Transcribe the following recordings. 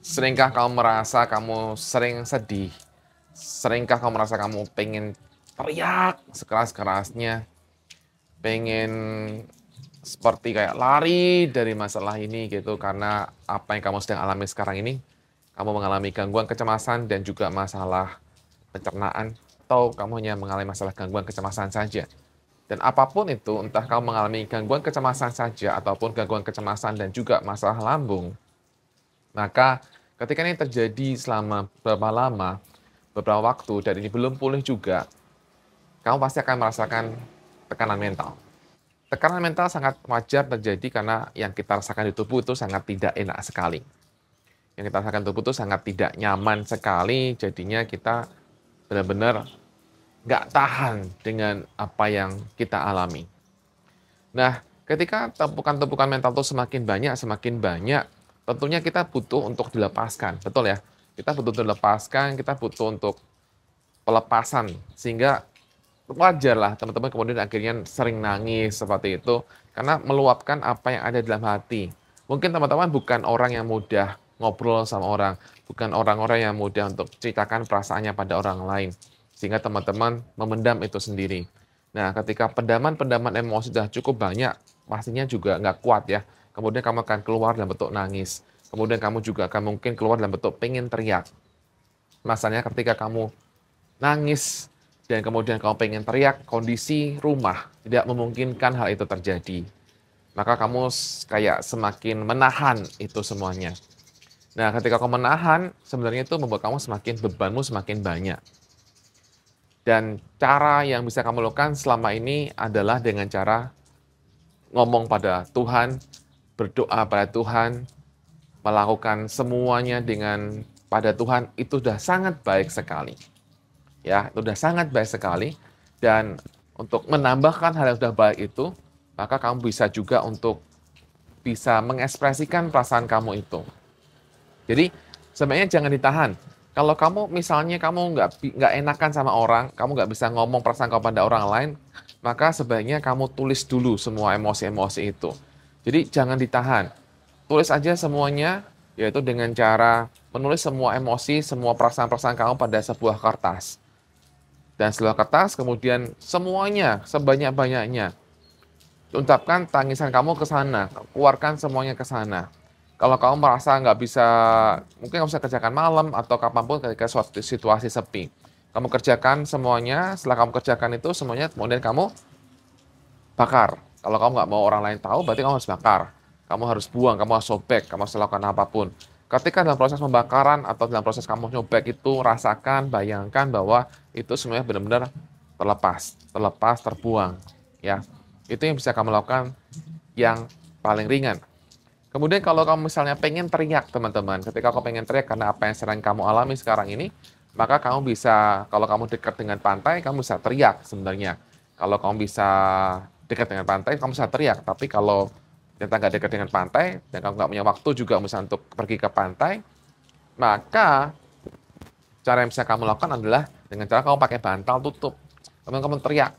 Seringkah kamu merasa kamu sering sedih? Seringkah kamu merasa kamu pengen teriak sekeras-kerasnya, pengen seperti kayak lari dari masalah ini gitu karena apa yang kamu sedang alami sekarang ini, kamu mengalami gangguan kecemasan dan juga masalah pencernaan, atau kamu hanya mengalami masalah gangguan kecemasan saja? Dan apapun itu, entah kamu mengalami gangguan kecemasan saja ataupun gangguan kecemasan dan juga masalah lambung, maka ketika ini terjadi selama berapa lama, beberapa waktu, dan ini belum pulih juga, kamu pasti akan merasakan tekanan mental. Tekanan mental sangat wajar terjadi karena yang kita rasakan di tubuh itu sangat tidak enak sekali. Yang kita rasakan di tubuh itu sangat tidak nyaman sekali, jadinya kita benar-benar nggak tahan dengan apa yang kita alami. Nah, ketika tumpukan-tumpukan mental itu semakin banyak, tentunya kita butuh untuk dilepaskan, betul ya? Kita butuh dilepaskan, kita butuh untuk pelepasan, sehingga wajarlah teman-teman kemudian akhirnya sering nangis seperti itu, karena meluapkan apa yang ada dalam hati. Mungkin teman-teman bukan orang yang mudah ngobrol sama orang, bukan orang-orang yang mudah untuk ceritakan perasaannya pada orang lain, sehingga teman-teman memendam itu sendiri. Nah, ketika pendaman-pendaman emosi sudah cukup banyak, pastinya juga nggak kuat ya. Kemudian kamu akan keluar dalam bentuk nangis. Kemudian kamu juga akan mungkin keluar dalam bentuk pengen teriak. Masalahnya ketika kamu nangis dan kemudian kamu pengen teriak, kondisi rumah tidak memungkinkan hal itu terjadi. Maka kamu kayak semakin menahan itu semuanya. Nah, ketika kamu menahan, sebenarnya itu membuat kamu bebanmu semakin banyak. Dan cara yang bisa kamu lakukan selama ini adalah dengan cara ngomong pada Tuhan, berdoa pada Tuhan, melakukan semuanya dengan pada Tuhan, itu sudah sangat baik sekali. Ya, itu sudah sangat baik sekali. Dan untuk menambahkan hal yang sudah baik itu, maka kamu bisa juga untuk bisa mengekspresikan perasaan kamu itu. Jadi sebenarnya jangan ditahan. Kalau kamu misalnya kamu nggak enakan sama orang, kamu nggak bisa ngomong perasaan kamu pada orang lain, maka sebaiknya kamu tulis dulu semua emosi-emosi itu. Jadi jangan ditahan. Tulis aja semuanya, yaitu dengan cara menulis semua emosi, semua perasaan-perasaan kamu pada sebuah kertas. Dan setelah kertas, kemudian semuanya, sebanyak-banyaknya. Ungkapkan tangisan kamu ke sana, keluarkan semuanya ke sana. Kalau kamu merasa nggak bisa, mungkin kamu bisa kerjakan malam atau kapanpun ketika suatu situasi sepi. Kamu kerjakan semuanya, setelah kamu kerjakan itu semuanya, kemudian kamu bakar. Kalau kamu nggak mau orang lain tahu, berarti kamu harus bakar. Kamu harus buang, kamu harus sobek, kamu harus lakukan apapun. Ketika dalam proses pembakaran atau dalam proses kamu nyobek itu, rasakan, bayangkan bahwa itu semuanya benar-benar terlepas, terbuang. Ya, itu yang bisa kamu lakukan yang paling ringan. Kemudian kalau kamu misalnya pengen teriak, teman-teman, ketika kamu pengen teriak karena apa yang sering kamu alami sekarang ini, maka kamu bisa, kalau kamu dekat dengan pantai, kamu bisa teriak sebenarnya. Kalau kamu bisa dekat dengan pantai, kamu bisa teriak. Tapi kalau ternyata nggak dekat dengan pantai, dan kamu nggak punya waktu juga misalnya untuk pergi ke pantai, maka cara yang bisa kamu lakukan adalah dengan cara kamu pakai bantal tutup. Kemudian kamu teriak,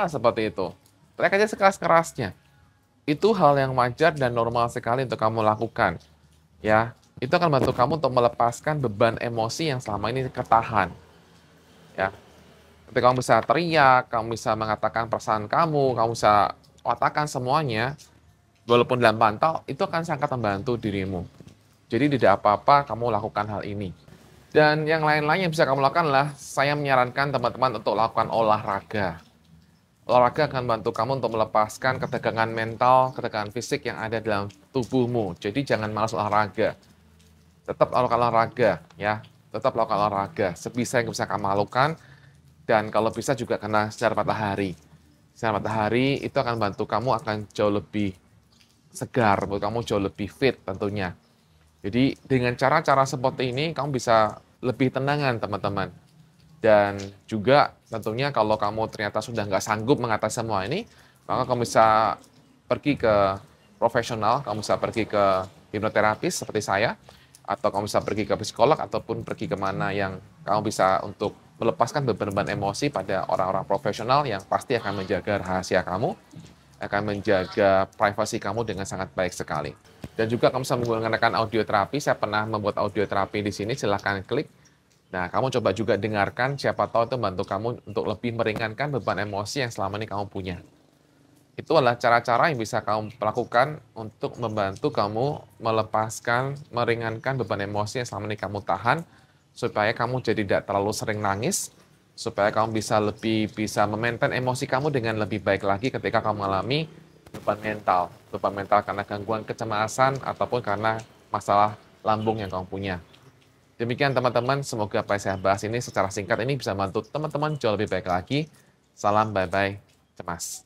seperti itu. Teriak aja sekeras-kerasnya. Itu hal yang wajar dan normal sekali untuk kamu lakukan. Ya, itu akan bantu kamu untuk melepaskan beban emosi yang selama ini ketahan. Ya, ketika kamu bisa teriak, kamu bisa mengatakan perasaan kamu bisa katakan semuanya, walaupun dalam bantal, itu akan sangat membantu dirimu. Jadi tidak apa-apa kamu lakukan hal ini. Dan yang lain-lain yang bisa kamu lakukan adalah, saya menyarankan teman-teman untuk lakukan olahraga. Olahraga akan bantu kamu untuk melepaskan ketegangan mental, ketegangan fisik yang ada dalam tubuhmu. Jadi jangan malas olahraga. Tetap lakukan olahraga, ya. Tetap lakukan olahraga. Sebisa yang bisa kamu lakukan. Dan kalau bisa juga kena sinar matahari. Sinar matahari itu akan bantu kamu akan jauh lebih segar, buat kamu jauh lebih fit tentunya. Jadi dengan cara-cara seperti ini kamu bisa lebih tenangan teman-teman. Dan juga tentunya kalau kamu ternyata sudah nggak sanggup mengatasi semua ini, maka kamu bisa pergi ke profesional, kamu bisa pergi ke hipnoterapis seperti saya, atau kamu bisa pergi ke psikolog, ataupun pergi kemana yang kamu bisa untuk melepaskan beban-beban emosi pada orang-orang profesional yang pasti akan menjaga rahasia kamu, akan menjaga privasi kamu dengan sangat baik sekali. Dan juga kamu bisa menggunakan audio terapi, saya pernah membuat audio terapi di sini, silahkan klik. Nah, kamu coba juga dengarkan, siapa tahu itu membantu kamu untuk lebih meringankan beban emosi yang selama ini kamu punya. Itu adalah cara-cara yang bisa kamu lakukan untuk membantu kamu melepaskan, meringankan beban emosi yang selama ini kamu tahan, supaya kamu jadi tidak terlalu sering nangis, supaya kamu bisa lebih bisa memaintain emosi kamu dengan lebih baik lagi ketika kamu mengalami beban mental. Beban mental karena gangguan kecemasan ataupun karena masalah lambung yang kamu punya. Demikian teman-teman, semoga apa yang saya bahas ini secara singkat ini bisa membantu teman-teman jauh lebih baik lagi. Salam bye-bye cemas.